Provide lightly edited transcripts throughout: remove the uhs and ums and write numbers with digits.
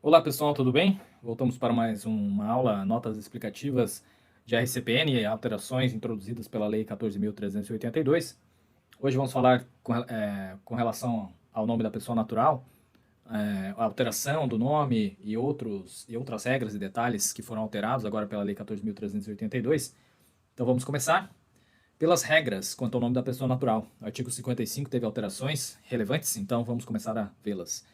Olá pessoal, tudo bem? Voltamos para mais uma aula, notas explicativas de RCPN e alterações introduzidas pela Lei 14.382. Hoje vamos falar com relação ao nome da pessoa natural, a alteração do nome e outras regras e detalhes que foram alterados agora pela Lei 14.382. Então vamos começar pelas regras quanto ao nome da pessoa natural. O artigo 55 teve alterações relevantes, então vamos começar a vê-las.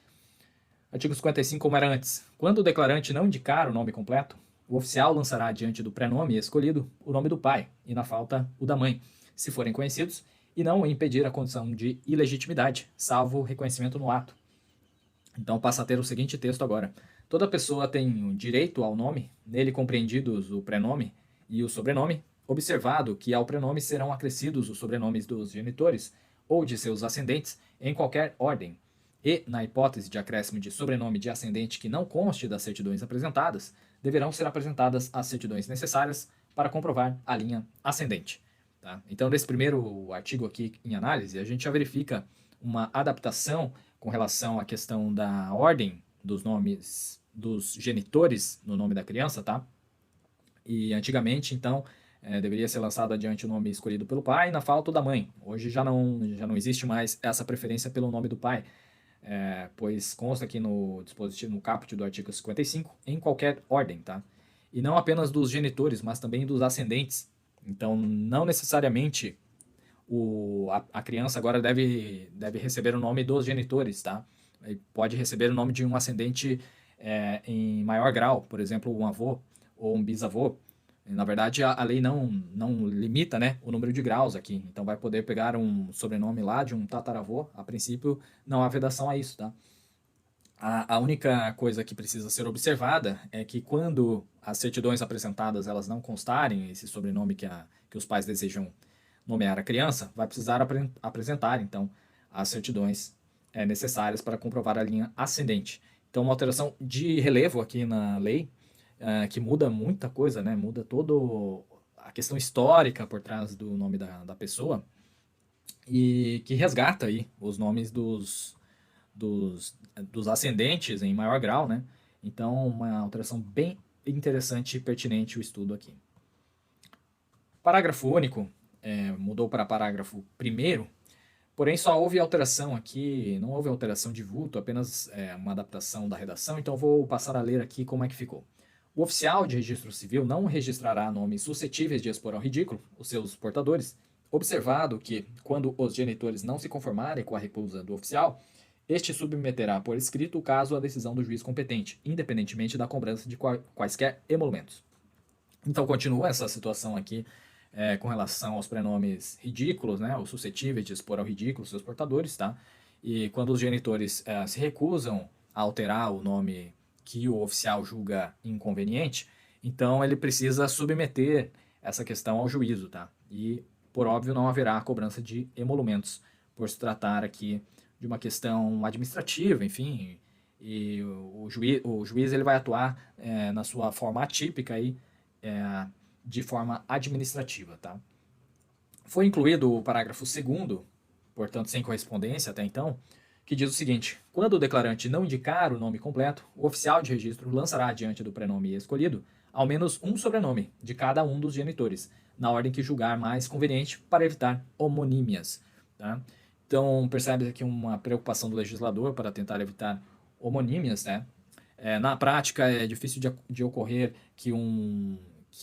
Artigo 55, como era antes. Quando o declarante não indicar o nome completo, o oficial lançará diante do prenome escolhido o nome do pai e, na falta, o da mãe, se forem conhecidos, e não impedir a condição de ilegitimidade, salvo reconhecimento no ato. Então passa a ter o seguinte texto agora. Toda pessoa tem direito ao nome, nele compreendidos o prenome e o sobrenome, observado que ao prenome serão acrescidos os sobrenomes dos genitores ou de seus ascendentes em qualquer ordem, e, na hipótese de acréscimo de sobrenome de ascendente que não conste das certidões apresentadas, deverão ser apresentadas as certidões necessárias para comprovar a linha ascendente. Tá? Então, nesse primeiro artigo aqui em análise, a gente já verifica uma adaptação com relação à questão da ordem dos nomes dos genitores no nome da criança, tá? E antigamente, então, deveria ser lançado adiante o nome escolhido pelo pai, na falta da mãe. Hoje já não existe mais essa preferência pelo nome do pai. Pois consta aqui no dispositivo, no caput do artigo 55, em qualquer ordem, tá? E não apenas dos genitores, mas também dos ascendentes. Então, não necessariamente a criança agora deve receber o nome dos genitores, tá? Ele pode receber o nome de um ascendente em maior grau, por exemplo, um avô ou um bisavô. Na verdade, a lei não limita, né, o número de graus aqui. Então, vai poder pegar um sobrenome lá de um tataravô. A princípio, não há vedação a isso, tá? A única coisa que precisa ser observada é que quando as certidões apresentadas elas não constarem esse sobrenome que os pais desejam nomear a criança, vai precisar apresentar, então, as certidões necessárias para comprovar a linha ascendente. Então, uma alteração de relevo aqui na lei, que muda muita coisa, né? Muda toda a questão histórica por trás do nome da pessoa e que resgata aí os nomes dos ascendentes em maior grau, né? Então, uma alteração bem interessante e pertinente o estudo aqui. Parágrafo único, mudou para parágrafo primeiro, porém só houve alteração aqui, não houve alteração de vulto, apenas uma adaptação da redação, então vou passar a ler aqui como é que ficou. O oficial de registro civil não registrará nomes suscetíveis de expor ao ridículo os seus portadores, observado que, quando os genitores não se conformarem com a recusa do oficial, este submeterá por escrito o caso à decisão do juiz competente, independentemente da cobrança de quaisquer emolumentos. Então continua essa situação aqui com relação aos prenomes ridículos, né, ou suscetíveis de expor ao ridículo seus portadores, tá? E quando os genitores se recusam a alterar o nome que o oficial julga inconveniente, então ele precisa submeter essa questão ao juízo, tá? E, por óbvio, não haverá cobrança de emolumentos, por se tratar aqui de uma questão administrativa, enfim, e o juiz ele vai atuar na sua forma atípica aí, de forma administrativa, tá? Foi incluído o parágrafo 2º, portanto sem correspondência até então, que diz o seguinte: quando o declarante não indicar o nome completo, o oficial de registro lançará diante do prenome escolhido ao menos um sobrenome de cada um dos genitores, na ordem que julgar mais conveniente para evitar homonímias. Tá? Então, percebe aqui uma preocupação do legislador para tentar evitar homonímias. Né? Na prática, é difícil de ocorrer que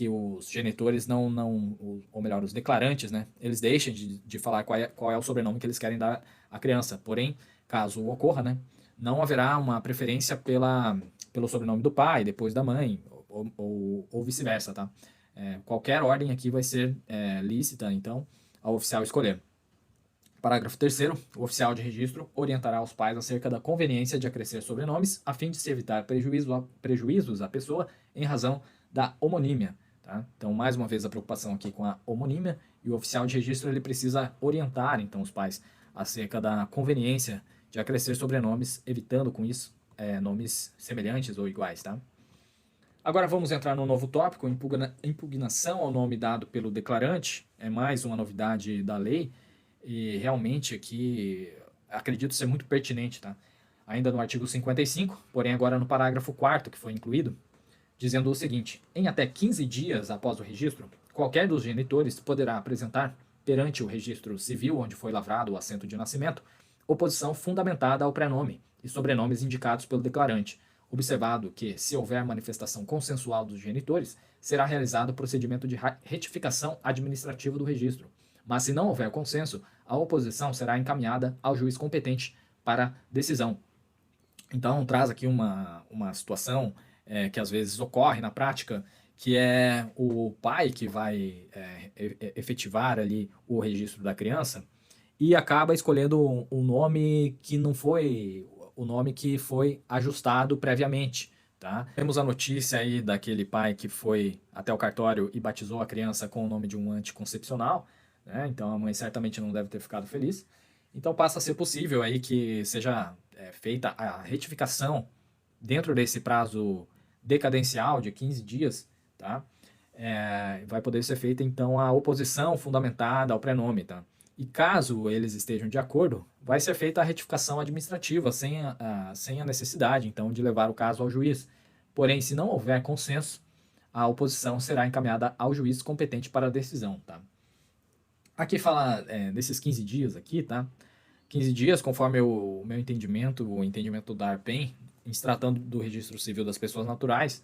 os genitores ou melhor, os declarantes, né, eles deixem de falar qual é o sobrenome que eles querem dar à criança. Porém, caso ocorra, né, não haverá uma preferência pelo sobrenome do pai, depois da mãe, ou vice-versa, tá? Qualquer ordem aqui vai ser lícita, então, ao oficial escolher. Parágrafo 3º, o oficial de registro orientará os pais acerca da conveniência de acrescer sobrenomes, a fim de se evitar prejuízos à pessoa em razão da homonímia. Tá? Então, mais uma vez, a preocupação aqui com a homonímia, e o oficial de registro ele precisa orientar, então, os pais acerca da conveniência de acrescer sobrenomes, evitando com isso nomes semelhantes ou iguais. Tá? Agora vamos entrar no novo tópico, impugnação ao nome dado pelo declarante. É mais uma novidade da lei e realmente aqui acredito ser muito pertinente, tá? Ainda no artigo 55, porém agora no parágrafo 4º que foi incluído, dizendo o seguinte: em até 15 dias após o registro, qualquer dos genitores poderá apresentar perante o registro civil onde foi lavrado o assento de nascimento oposição fundamentada ao prenome e sobrenomes indicados pelo declarante, observado que, se houver manifestação consensual dos genitores, será realizado o procedimento de retificação administrativa do registro. Mas, se não houver consenso, a oposição será encaminhada ao juiz competente para decisão. Então, traz aqui uma situação que às vezes ocorre na prática, que é o pai que vai efetivar ali o registro da criança e acaba escolhendo um nome que não foi o nome que foi ajustado previamente, tá? Temos a notícia aí daquele pai que foi até o cartório e batizou a criança com o nome de um anticoncepcional, né? Então a mãe certamente não deve ter ficado feliz. Então passa a ser possível aí que seja feita a retificação dentro desse prazo decadencial de 15 dias, tá? Vai poder ser feita então a oposição fundamentada ao prenome, tá? E caso eles estejam de acordo, vai ser feita a retificação administrativa sem a necessidade então de levar o caso ao juiz. Porém, se não houver consenso, a oposição será encaminhada ao juiz competente para a decisão, tá? Aqui fala desses 15 dias aqui, tá? 15 dias, conforme o meu entendimento, o entendimento da ARPEN, em se tratando do registro civil das pessoas naturais,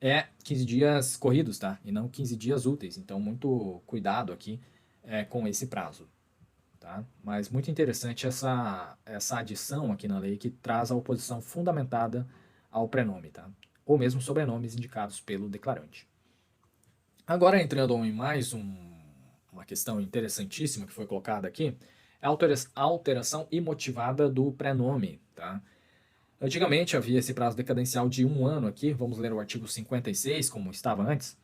é 15 dias corridos, tá? E não 15 dias úteis. Então, muito cuidado aqui com esse prazo, tá? Mas muito interessante essa adição aqui na lei que traz a oposição fundamentada ao prenome, tá? Ou mesmo sobrenomes indicados pelo declarante. Agora, entrando em mais uma questão interessantíssima que foi colocada aqui, é a alteração imotivada do prenome, tá? Antigamente havia esse prazo decadencial de 1 ano aqui, vamos ler o artigo 56, como estava antes.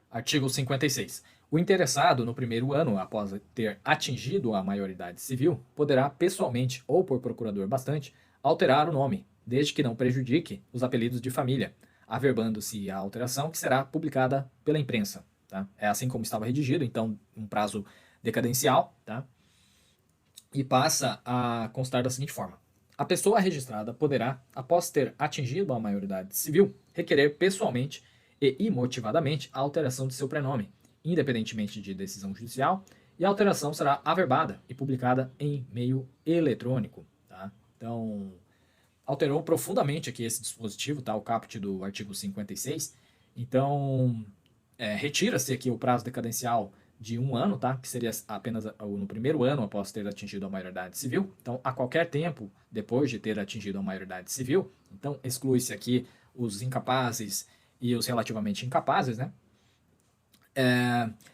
Artigo 56. O interessado, no primeiro ano, após ter atingido a maioridade civil, poderá pessoalmente ou por procurador bastante alterar o nome, desde que não prejudique os apelidos de família, averbando-se a alteração que será publicada pela imprensa. Tá? É assim como estava redigido, então um prazo decadencial, tá? E passa a constar da seguinte forma: a pessoa registrada poderá, após ter atingido a maioridade civil, requerer pessoalmente e imotivadamente a alteração de seu prenome, independentemente de decisão judicial, e a alteração será averbada e publicada em meio eletrônico. Tá? Então, alterou profundamente aqui esse dispositivo, tá? O caput do artigo 56. Então, retira-se aqui o prazo decadencial de 1 ano, tá? Que seria apenas no primeiro ano após ter atingido a maioridade civil. Então, a qualquer tempo depois de ter atingido a maioridade civil, então exclui-se aqui os incapazes e os relativamente incapazes, né?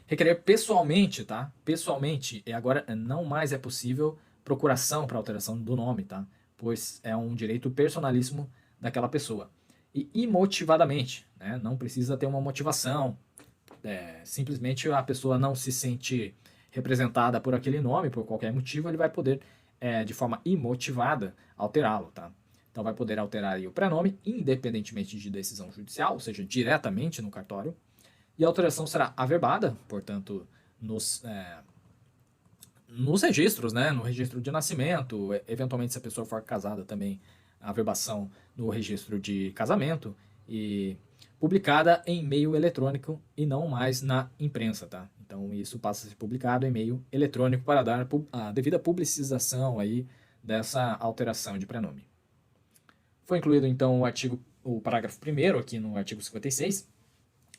Requerer pessoalmente, tá? Pessoalmente, e agora não mais é possível procuração para alteração do nome, tá? Pois é um direito personalíssimo daquela pessoa. E imotivadamente, né? Não precisa ter uma motivação. Simplesmente a pessoa não se sente representada por aquele nome, por qualquer motivo, ele vai poder, de forma imotivada, alterá-lo, tá? Então vai poder alterar aí o prenome, independentemente de decisão judicial, ou seja, diretamente no cartório, e a alteração será averbada, portanto, nos registros, né? No registro de nascimento, eventualmente se a pessoa for casada também, a averbação no registro de casamento, e publicada em meio eletrônico e não mais na imprensa, tá? Então isso passa a ser publicado em meio eletrônico para dar a devida publicização aí dessa alteração de prenome. Foi incluído então o parágrafo 1º aqui no artigo 56.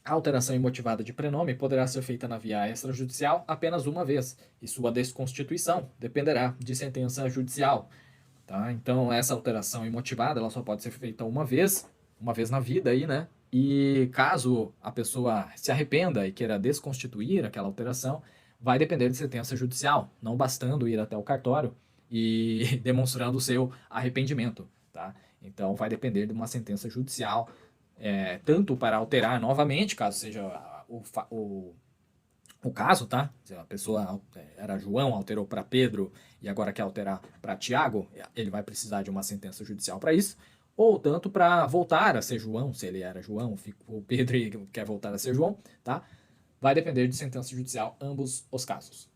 A alteração imotivada de prenome poderá ser feita na via extrajudicial apenas uma vez, e sua desconstituição dependerá de sentença judicial. Tá? Então essa alteração imotivada ela só pode ser feita uma vez na vida aí, né? E caso a pessoa se arrependa e queira desconstituir aquela alteração, vai depender de sentença judicial, não bastando ir até o cartório e demonstrando o seu arrependimento, tá? Então vai depender de uma sentença judicial, tanto para alterar novamente, caso seja o caso, tá? Se a pessoa era João, alterou para Pedro e agora quer alterar para Tiago, ele vai precisar de uma sentença judicial para isso, ou tanto para voltar a ser João, se ele era João, o Pedro e quer voltar a ser João, tá? Vai depender de sentença judicial, ambos os casos.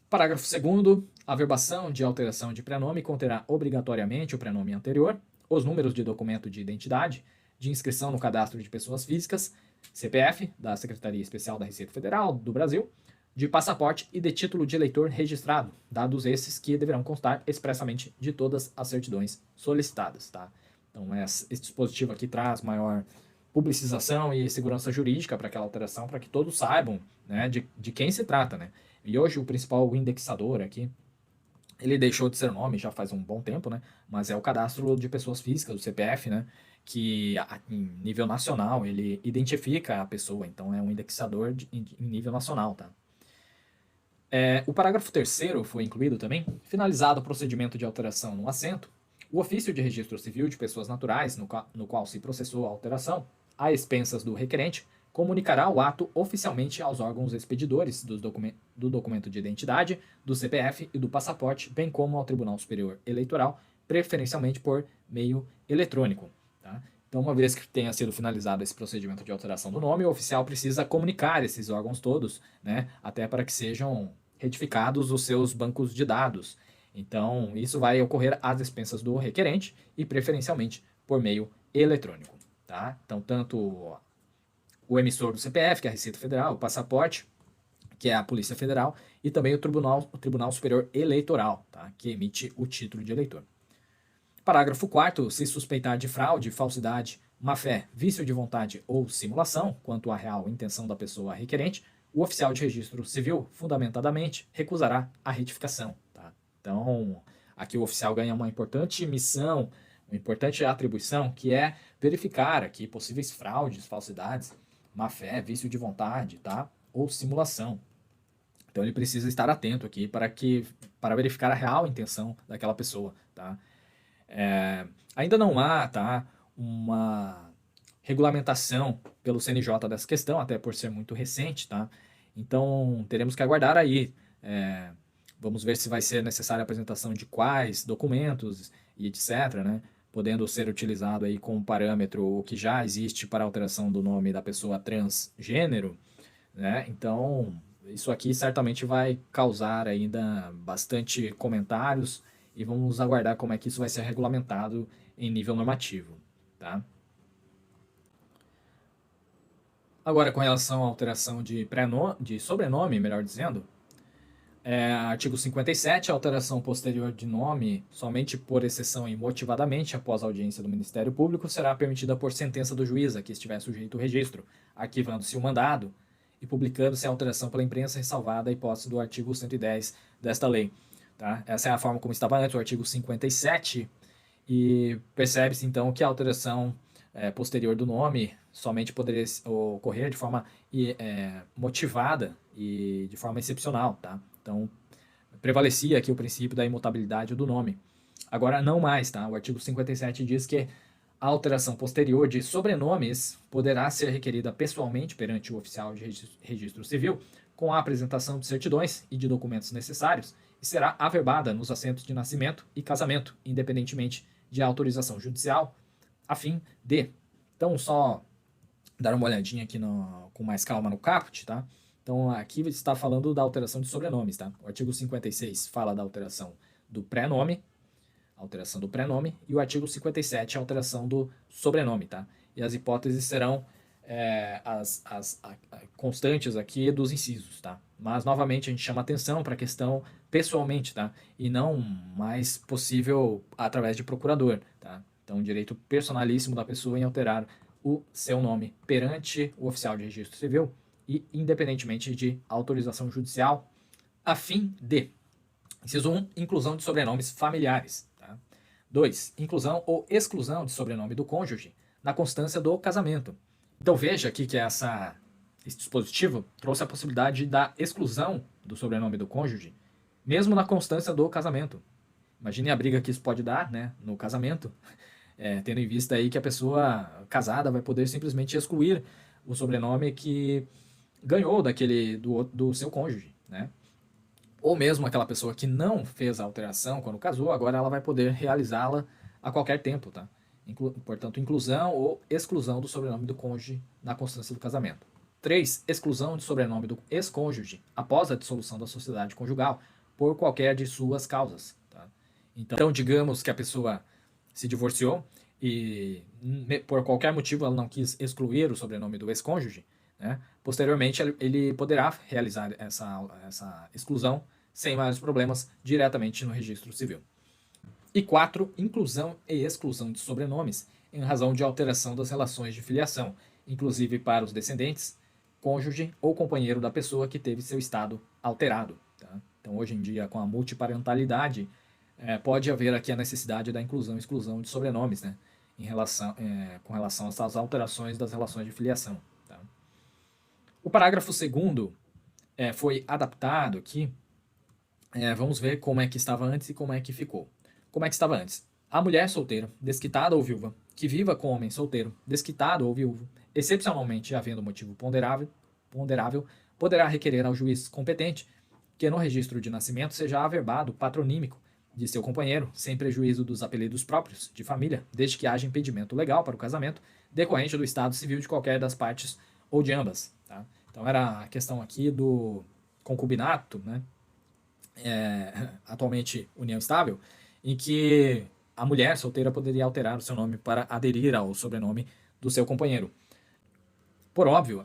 Parágrafo 2º, a verbação de alteração de prenome conterá obrigatoriamente o prenome anterior, os números de documento de identidade, de inscrição no cadastro de pessoas físicas, CPF, da Secretaria Especial da Receita Federal do Brasil, de passaporte e de título de eleitor registrado, dados esses que deverão constar expressamente de todas as certidões solicitadas, tá? Então, esse dispositivo aqui traz maior publicização e segurança jurídica para aquela alteração, para que todos saibam, né, de quem se trata, né? E hoje o principal indexador aqui, ele deixou de ser nome já faz um bom tempo, né? Mas é o cadastro de pessoas físicas, o CPF, né? Que em nível nacional ele identifica a pessoa, então é um indexador em nível nacional, tá? O parágrafo 3º foi incluído também. Finalizado o procedimento de alteração no assento, o ofício de registro civil de pessoas naturais, no qual se processou a alteração, a expensas do requerente, comunicará o ato oficialmente aos órgãos expedidores do documento de identidade, do CPF e do passaporte, bem como ao Tribunal Superior Eleitoral, preferencialmente por meio eletrônico. Tá? Então, uma vez que tenha sido finalizado esse procedimento de alteração do nome, o oficial precisa comunicar esses órgãos todos, né, até para que sejam retificados os seus bancos de dados. Então, isso vai ocorrer às expensas do requerente e preferencialmente por meio eletrônico. Tá? Então, tanto o emissor do CPF, que é a Receita Federal, o passaporte, que é a Polícia Federal, e também o Tribunal Superior Eleitoral, tá? Que emite o título de eleitor. Parágrafo 4º, se suspeitar de fraude, falsidade, má-fé, vício de vontade ou simulação, quanto à real intenção da pessoa requerente, o oficial de registro civil, fundamentadamente, recusará a retificação. Tá? Então, aqui o oficial ganha uma importante missão, uma importante atribuição, que é verificar aqui possíveis fraudes, falsidades, má-fé, vício de vontade, tá? Ou simulação. Então ele precisa estar atento aqui para verificar a real intenção daquela pessoa, tá? Ainda não há, tá, uma regulamentação pelo CNJ dessa questão, até por ser muito recente, tá? Então teremos que aguardar aí. Vamos ver se vai ser necessária a apresentação de quais documentos e etc, né? Podendo ser utilizado aí como parâmetro o que já existe para alteração do nome da pessoa transgênero, né? Então, isso aqui certamente vai causar ainda bastante comentários e vamos aguardar como é que isso vai ser regulamentado em nível normativo, tá? Agora, com relação à alteração de sobrenome, melhor dizendo, artigo 57, a alteração posterior de nome, somente por exceção e motivadamente, após audiência do Ministério Público, será permitida por sentença do juiz a que estiver sujeito o registro, arquivando-se o mandado e publicando-se a alteração pela imprensa, ressalvada a hipótese do artigo 110 desta lei. Tá? Essa é a forma como estava antes, o artigo 57, e percebe-se então que a alteração posterior do nome somente poderia ocorrer de forma motivada e de forma excepcional, tá? Então, prevalecia aqui o princípio da imutabilidade do nome. Agora, não mais, tá? O artigo 57 diz que a alteração posterior de sobrenomes poderá ser requerida pessoalmente perante o oficial de registro civil, com a apresentação de certidões e de documentos necessários, e será averbada nos assentos de nascimento e casamento, independentemente de autorização judicial, a fim de... Então, só dar uma olhadinha aqui com mais calma no caput, tá? Então, aqui está falando da alteração de sobrenomes, tá? O artigo 56 fala da alteração do pré-nome, e o artigo 57 a alteração do sobrenome, tá? E as hipóteses serão as constantes aqui dos incisos, tá? Mas, novamente, a gente chama atenção para a questão pessoalmente, tá? E não mais possível através de procurador, tá? Então, direito personalíssimo da pessoa em alterar o seu nome perante o oficial de registro civil e independentemente de autorização judicial, a fim de: inciso 1, inclusão de sobrenomes familiares. Tá? 2, inclusão ou exclusão de sobrenome do cônjuge na constância do casamento. Então veja aqui que esse dispositivo trouxe a possibilidade da exclusão do sobrenome do cônjuge, mesmo na constância do casamento. Imagine a briga que isso pode dar, né, no casamento, tendo em vista aí que a pessoa casada vai poder simplesmente excluir o sobrenome que ganhou do seu cônjuge, né? Ou mesmo aquela pessoa que não fez a alteração quando casou, agora ela vai poder realizá-la a qualquer tempo, tá? Portanto, inclusão ou exclusão do sobrenome do cônjuge na constância do casamento. 3. Exclusão de sobrenome do ex-cônjuge após a dissolução da sociedade conjugal por qualquer de suas causas. Tá? Então, digamos que a pessoa se divorciou e por qualquer motivo ela não quis excluir o sobrenome do ex-cônjuge, né? Posteriormente ele poderá realizar essa exclusão sem maiores problemas diretamente no registro civil. E 4. Inclusão e exclusão de sobrenomes em razão de alteração das relações de filiação, inclusive para os descendentes, cônjuge ou companheiro da pessoa que teve seu estado alterado. Tá? Então, hoje em dia, com a multiparentalidade, pode haver aqui a necessidade da inclusão e exclusão de sobrenomes, né? Com relação a essas alterações das relações de filiação. Tá? O parágrafo 2º foi adaptado aqui. Vamos ver como é que estava antes e como é que ficou. Como é que estava antes? A mulher solteira, desquitada ou viúva, que viva com homem solteiro, desquitado ou viúvo, excepcionalmente havendo motivo ponderável, poderá requerer ao juiz competente que no registro de nascimento seja averbado patronímico de seu companheiro, sem prejuízo dos apelidos próprios de família, desde que haja impedimento legal para o casamento, decorrente do estado civil de qualquer das partes ou de ambas. Tá? Então era a questão aqui do concubinato, né? Atualmente união estável, em que a mulher solteira poderia alterar o seu nome para aderir ao sobrenome do seu companheiro. Por óbvio,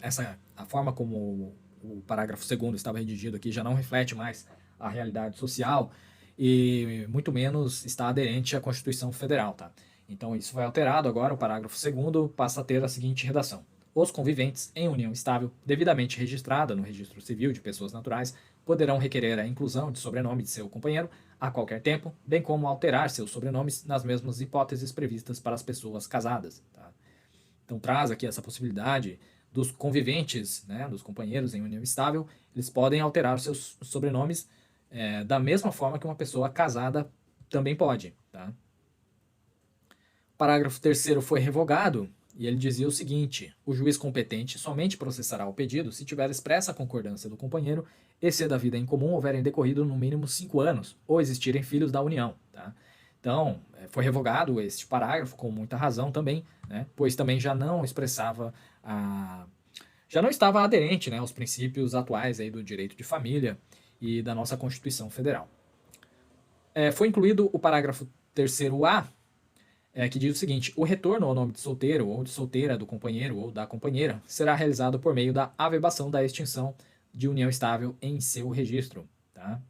a forma como o parágrafo 2º estava redigido aqui já não reflete mais a realidade social e muito menos está aderente à Constituição Federal. Tá? Então isso foi alterado agora, o parágrafo 2º passa a ter a seguinte redação. Os conviventes em união estável, devidamente registrada no registro civil de pessoas naturais, poderão requerer a inclusão de sobrenome de seu companheiro a qualquer tempo, bem como alterar seus sobrenomes nas mesmas hipóteses previstas para as pessoas casadas. Tá? Então traz aqui essa possibilidade dos conviventes, né, dos companheiros em união estável, eles podem alterar seus sobrenomes da mesma forma que uma pessoa casada também pode. Tá? O parágrafo 3º foi revogado e ele dizia o seguinte: o juiz competente somente processará o pedido se tiver expressa concordância do companheiro e se da vida em comum houverem decorrido no mínimo 5 anos ou existirem filhos da união. Tá? Então, foi revogado este parágrafo com muita razão também, né? Pois também já não expressava já não estava aderente, né, aos princípios atuais aí do direito de família e da nossa Constituição Federal. Foi incluído o parágrafo 3º-A, que diz o seguinte: o retorno ao nome de solteiro ou de solteira do companheiro ou da companheira será realizado por meio da averbação da extinção de união estável em seu registro. Tá?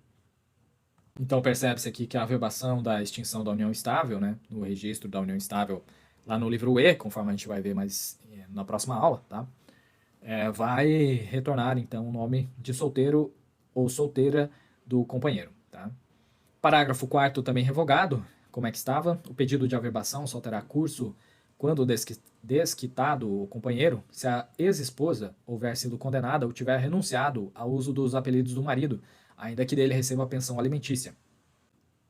Então percebe-se aqui que a averbação da extinção da união estável, né, no registro da união estável, lá no livro E, conforme a gente vai ver mais na próxima aula, tá? Vai retornar então o nome de solteiro ou solteira do companheiro. Tá? Parágrafo 4º também revogado. Como é que estava? O pedido de averbação só terá curso quando desquitado o companheiro, se a ex-esposa houver sido condenada ou tiver renunciado ao uso dos apelidos do marido, ainda que dele receba a pensão alimentícia.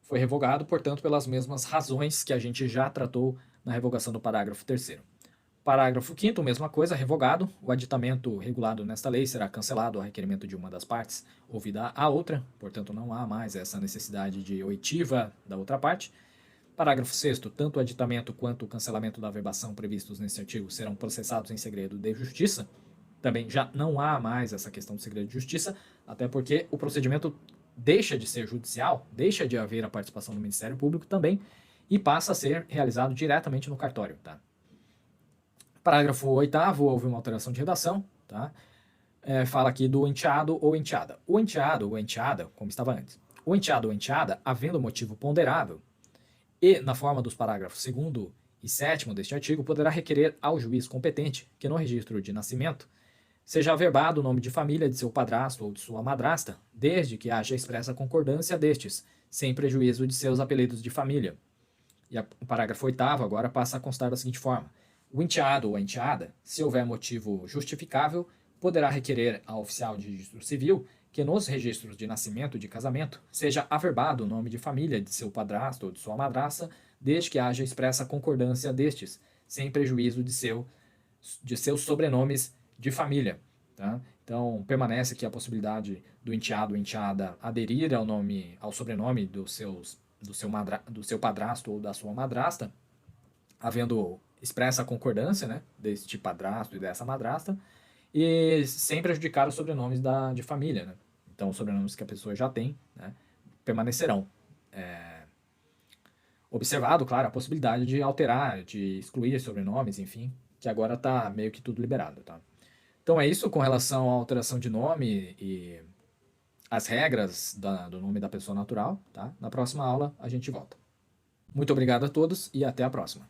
Foi revogado, portanto, pelas mesmas razões que a gente já tratou na revogação do parágrafo 3º. Parágrafo 5º, mesma coisa, revogado. O aditamento regulado nesta lei será cancelado a requerimento de uma das partes, ouvida a outra, portanto não há mais essa necessidade de oitiva da outra parte. Parágrafo 6º, tanto o aditamento quanto o cancelamento da averbação previstos nesse artigo serão processados em segredo de justiça. Também já não há mais essa questão do segredo de justiça, até porque o procedimento deixa de ser judicial, deixa de haver a participação do Ministério Público também e passa a ser realizado diretamente no cartório. Tá? Parágrafo 8º, houve uma alteração de redação, tá? Fala aqui do enteado ou enteada. O enteado ou enteada, como estava antes. O enteado ou enteada, havendo motivo ponderável, e na forma dos parágrafos 2º e 7º deste artigo, poderá requerer ao juiz competente que no registro de nascimento seja averbado o nome de família de seu padrasto ou de sua madrasta, desde que haja expressa concordância destes, sem prejuízo de seus apelidos de família. E o parágrafo 8º agora passa a constar da seguinte forma: o enteado ou a enteada, se houver motivo justificável, poderá requerer ao oficial de registro civil que nos registros de nascimento e de casamento seja averbado o nome de família de seu padrasto ou de sua madrasta, desde que haja expressa concordância destes, sem prejuízo de seus sobrenomes de família. Tá? Então, permanece aqui a possibilidade do enteado ou enteada aderir ao sobrenome do seu padrasto ou da sua madrasta, havendo expressa concordância, né, deste padrasto e dessa madrasta, e sem prejudicar os sobrenomes de família, né? Então, os sobrenomes que a pessoa já tem, né, permanecerão. Observado, claro, a possibilidade de alterar, de excluir sobrenomes, enfim, que agora está meio que tudo liberado, tá? Então é isso com relação à alteração de nome e as regras do nome da pessoa natural, tá? Na próxima aula a gente volta. Muito obrigado a todos e até a próxima.